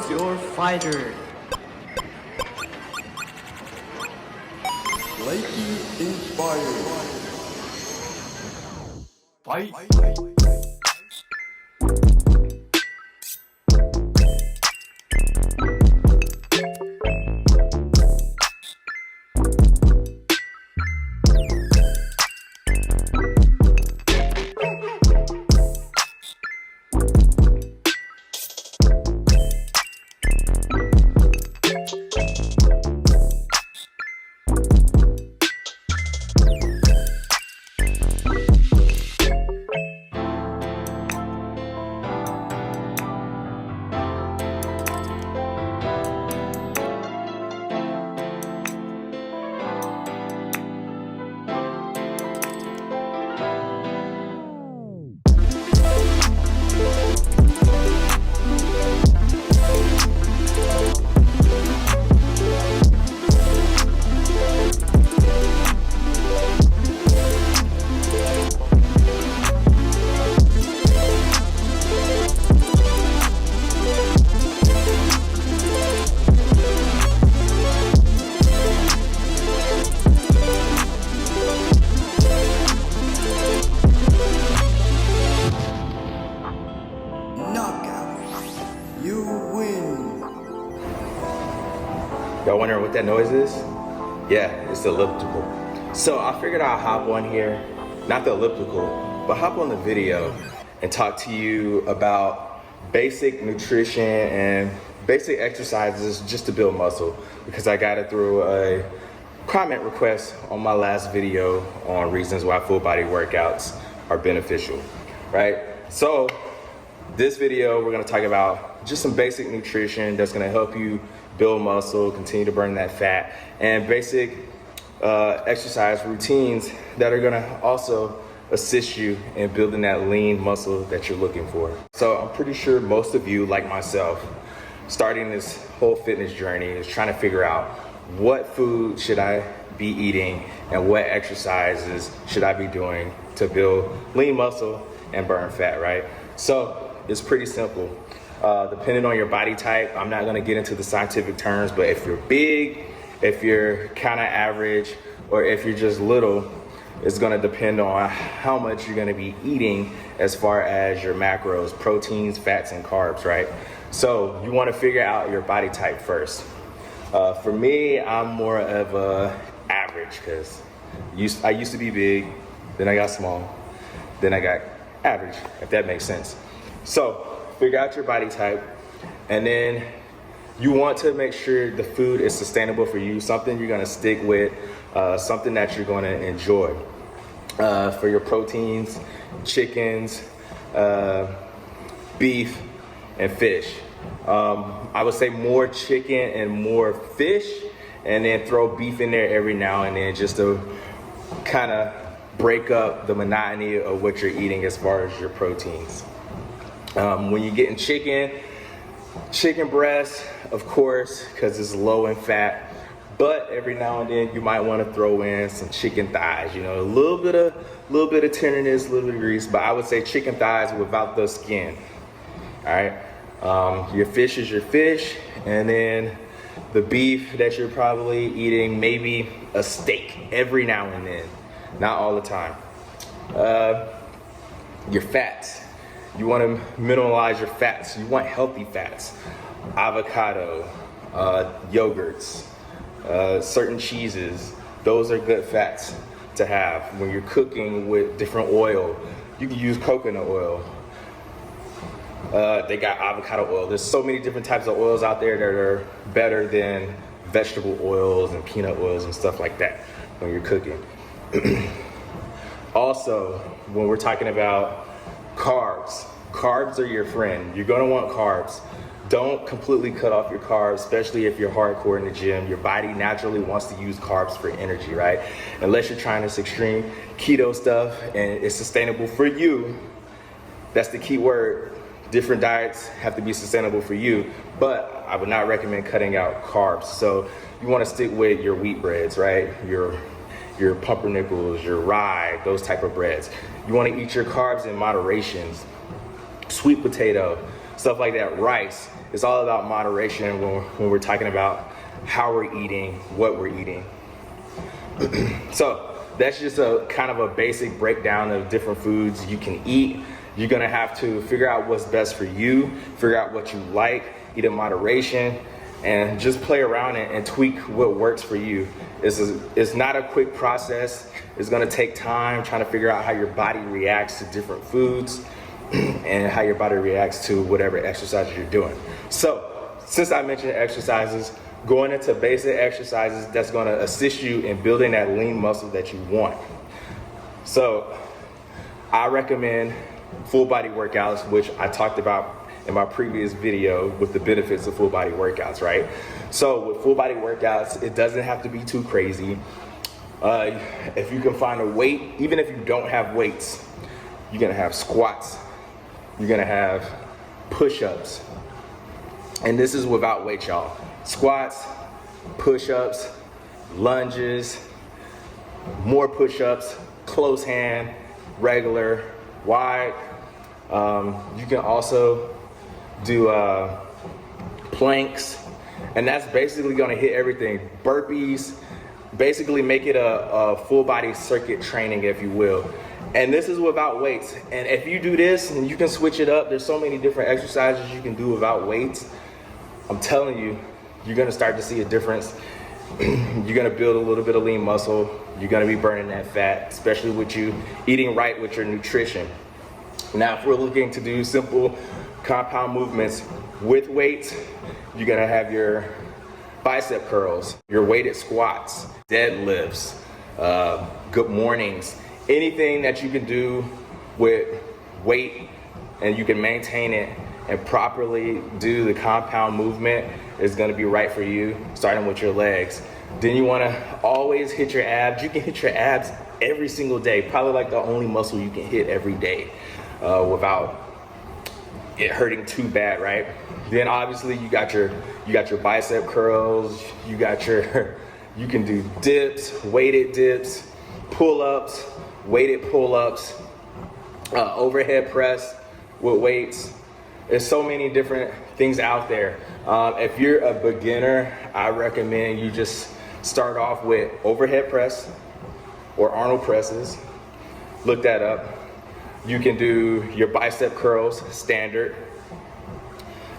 Choose your fighter. Likey inspired. Fight. Y'all wondering what that noise is? Yeah, it's the elliptical. So I figured I'll hop on here, not the elliptical, but hop on the video and talk to you about basic nutrition and basic exercises just to build muscle, because I got it through a comment request on my last video on reasons why full body workouts are beneficial, right? So this video, we're gonna talk about just some basic nutrition that's gonna help you build muscle, continue to burn that fat, and basic exercise routines that are gonna also assist you in building that lean muscle that you're looking for. So I'm pretty sure most of you, like myself, starting this whole fitness journey is trying to figure out what food should I be eating and what exercises should I be doing to build lean muscle and burn fat, right? So it's pretty simple. Depending on your body type, I'm not gonna get into the scientific terms, but if you're big, if you're kind of average, or if you're just little, it's gonna depend on how much you're gonna be eating as far as your macros, proteins, fats, and carbs, right? So you wanna figure out your body type first. For me, I'm more of a average, because I used to be big, then I got small, then I got average, if that makes sense. So figure out your body type, and then you want to make sure the food is sustainable for you, something you're gonna stick with, something that you're gonna enjoy. For your proteins, chickens, beef, and fish. I would say more chicken and more fish, and then throw beef in there every now and then just to kind of break up the monotony of what you're eating as far as your proteins. When you're getting chicken breast, of course, because it's low in fat, but every now and then you might want to throw in some chicken thighs, you know, a little bit of tenderness, a little bit of grease, but I would say chicken thighs without the skin. All right, your fish is your fish, and then the beef that you're probably eating, maybe a steak every now and then, not all the time. Your fats. You want to minimalize your fats. You want healthy fats. Avocado, yogurts, certain cheeses. Those are good fats to have. When you're cooking with different oil, you can use coconut oil. They got avocado oil. There's so many different types of oils out there that are better than vegetable oils and peanut oils and stuff like that when you're cooking. Also, when we're talking about carbs are your friend. You're gonna want carbs. Don't completely cut off your carbs, especially if you're hardcore in the gym. Your body naturally wants to use carbs for energy, right? Unless you're trying this extreme keto stuff and it's sustainable for you. That's the key word. Different diets have to be sustainable for you, but I would not recommend cutting out carbs. So you wanna stick with your wheat breads, right? Your pumpernickels, your rye, those type of breads. You want to eat your carbs in moderation. Sweet potato, stuff like that. Rice it's all about moderation when we're talking about how we're eating, what we're eating. So that's just a kind of a basic breakdown of different foods you can eat. You're gonna have to figure out what's best for you, figure out what you like, eat in moderation, and just play around and tweak what works for you. It's not a quick process. It's gonna take time trying to figure out how your body reacts to different foods and how your body reacts to whatever exercises you're doing. So, since I mentioned exercises, going into basic exercises that's gonna assist you in building that lean muscle that you want. So, I recommend full body workouts, which I talked about in my previous video with the benefits of full body workouts, right? So with full body workouts, it doesn't have to be too crazy. If you can find a weight, even if you don't have weights, you're gonna have squats, you're gonna have push-ups, and this is without weight, y'all. Squats, push-ups, lunges, more push-ups, close hand, regular, wide. You can also do planks, and that's basically gonna hit everything. Burpees, basically make it a full body circuit training, if you will. And this is without weights. And if you do this, and you can switch it up, there's so many different exercises you can do without weights. I'm telling you, you're gonna start to see a difference. You're gonna build a little bit of lean muscle. You're gonna be burning that fat, especially with you eating right with your nutrition. Now, if we're looking to do simple compound movements with weights, you're gonna have your bicep curls, your weighted squats, deadlifts, good mornings, anything that you can do with weight and you can maintain it and properly do the compound movement is gonna be right for you, starting with your legs. Then you wanna always hit your abs. You can hit your abs every single day, probably like the only muscle you can hit every day without it hurting too bad, right? Then obviously you got your bicep curls, you can do dips, weighted dips, pull-ups, weighted pull-ups, overhead press with weights. There's so many different things out there. If you're a beginner, I recommend you just start off with overhead press or Arnold presses. Look that up. You can do your bicep curls, standard.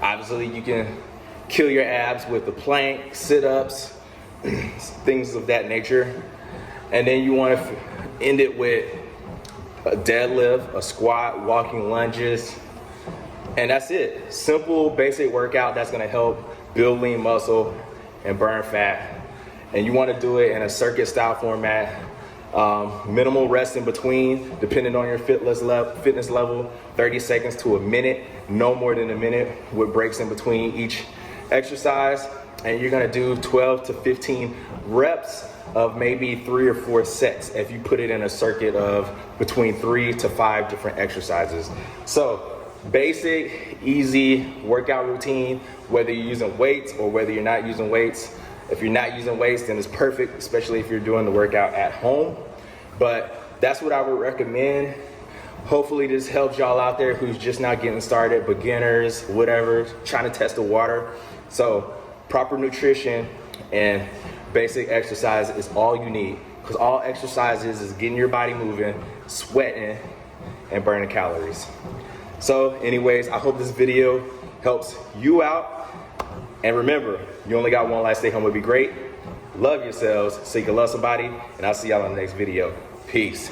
Obviously, you can kill your abs with the plank, sit-ups, things of that nature. And then you want to end it with a deadlift, a squat, walking lunges, and that's it. Simple, basic workout that's gonna help build lean muscle and burn fat. And you wanna do it in a circuit style format. Minimal rest in between, depending on your fitness level, 30 seconds to a minute, no more than a minute with breaks in between each exercise. And you're gonna do 12 to 15 reps of maybe 3 or 4 sets if you put it in a circuit of between 3 to 5 different exercises. So basic, easy workout routine, whether you're using weights or whether you're not using weights. If you're not using weights, then it's perfect, especially if you're doing the workout at home. But that's what I would recommend. Hopefully this helps y'all out there who's just now getting started, beginners, whatever, trying to test the water. So proper nutrition and basic exercise is all you need, because all exercise is getting your body moving, sweating, and burning calories. So anyways, I hope this video helps you out. And remember, you only got one life. Stay home would be great. Love yourselves so you can love somebody. And I'll see y'all on the next video. Peace.